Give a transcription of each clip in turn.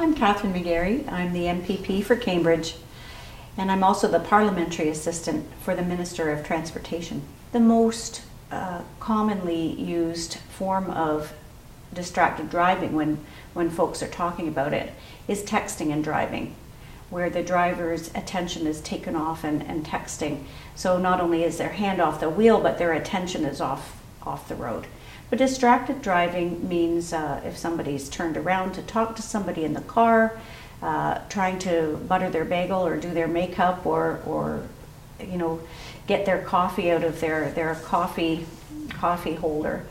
I'm Kathryn McGarry. I'm the MPP for Cambridge, and I'm also the Parliamentary Assistant for the Minister of Transportation. The most commonly used form of distracted driving when folks are talking about it is texting and driving, where the driver's attention is taken off and texting. So not only is their hand off the wheel, but their attention is off the road. But distracted driving means if somebody's turned around to talk to somebody in the car, trying to butter their bagel or do their makeup or get their coffee out of their coffee holder.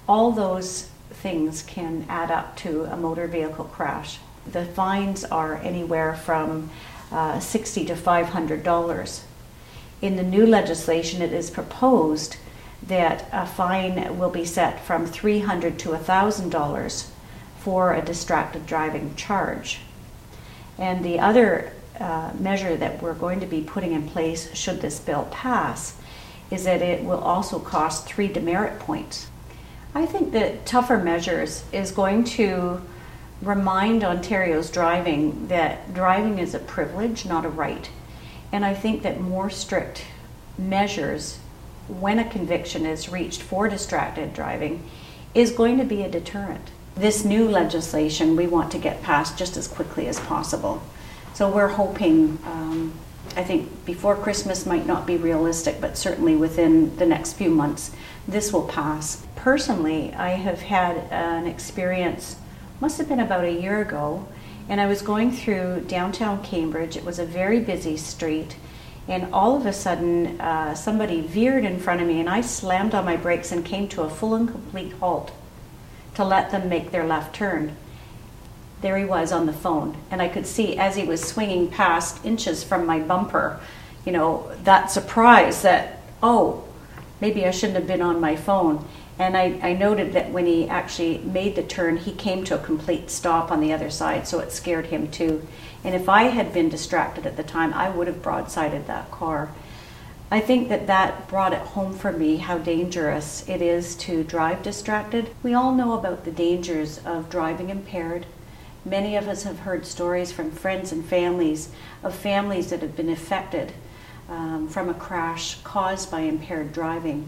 All those things can add up to a motor vehicle crash. The fines are anywhere from $60 to $500. In the new legislation, it is proposed that a fine will be set from $300 to $1,000 for a distracted driving charge. And the other measure that we're going to be putting in place, should this bill pass, is that it will also cost 3 demerit points. I think that tougher measures is going to remind Ontario's driving that driving is a privilege, not a right. And I think that more strict measures when a conviction is reached for distracted driving is going to be a deterrent. This new legislation we want to get passed just as quickly as possible. So we're hoping, I think before Christmas might not be realistic, but certainly within the next few months, this will pass. Personally, I have had an experience, must have been about a year ago, and I was going through downtown Cambridge. It was a very busy street, and all of a sudden somebody veered in front of me, and I slammed on my brakes and came to a full and complete halt to let them make their left turn. There he was on the phone, and I could see as he was swinging past inches from my bumper, that surprise that, oh, maybe I shouldn't have been on my phone. And I noted that when he actually made the turn, he came to a complete stop on the other side, so it scared him too. And if I had been distracted at the time, I would have broadsided that car. I think that brought it home for me how dangerous it is to drive distracted. We all know about the dangers of driving impaired. Many of us have heard stories from friends and families of families that have been affected from a crash caused by impaired driving.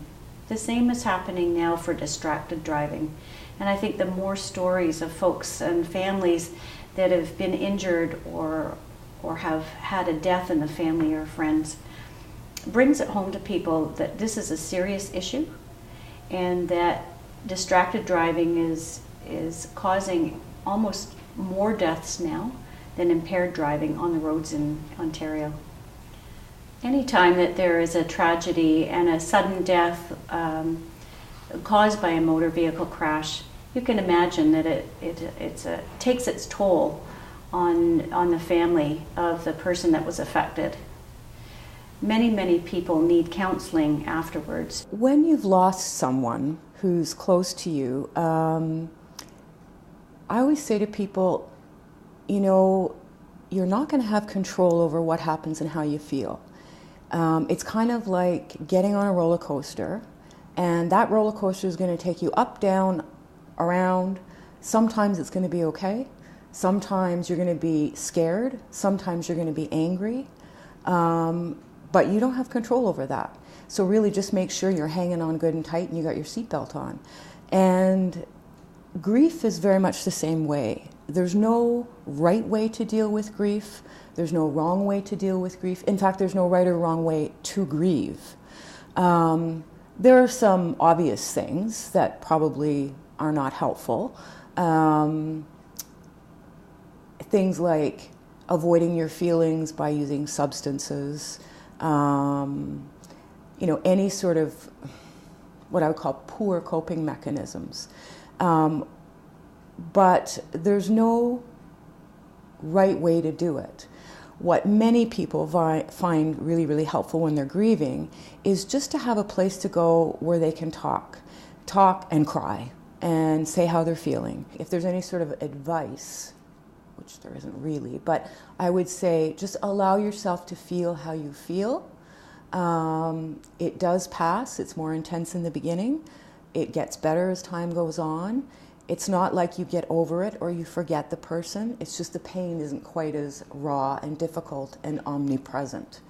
The same is happening now for distracted driving. And I think the more stories of folks and families that have been injured or have had a death in the family or friends brings it home to people that this is a serious issue and that distracted driving is causing almost more deaths now than impaired driving on the roads in Ontario. Anytime that there is a tragedy and a sudden death caused by a motor vehicle crash, you can imagine that it takes its toll on the family of the person that was affected. Many people need counseling afterwards. When you've lost someone who's close to you, I always say to people, you're not going to have control over what happens and how you feel. It's kind of like getting on a roller coaster, and that roller coaster is going to take you up, down, around. Sometimes it's going to be okay. Sometimes you're going to be scared. Sometimes you're going to be angry. But you don't have control over that. So really just make sure you're hanging on good and tight and you got your seatbelt on. And grief is very much the same way. There's no right way to deal with grief. There's no wrong way to deal with grief. In fact, there's no right or wrong way to grieve. There are some obvious things that probably are not helpful. Things like avoiding your feelings by using substances, any sort of what I would call poor coping mechanisms. But there's no right way to do it. What many people find really, really helpful when they're grieving is just to have a place to go where they can talk and cry and say how they're feeling. If there's any sort of advice, which there isn't really, but I would say just allow yourself to feel how you feel. It does pass. It's more intense in the beginning. It gets better as time goes on. It's not like you get over it or you forget the person. It's just the pain isn't quite as raw and difficult and omnipresent.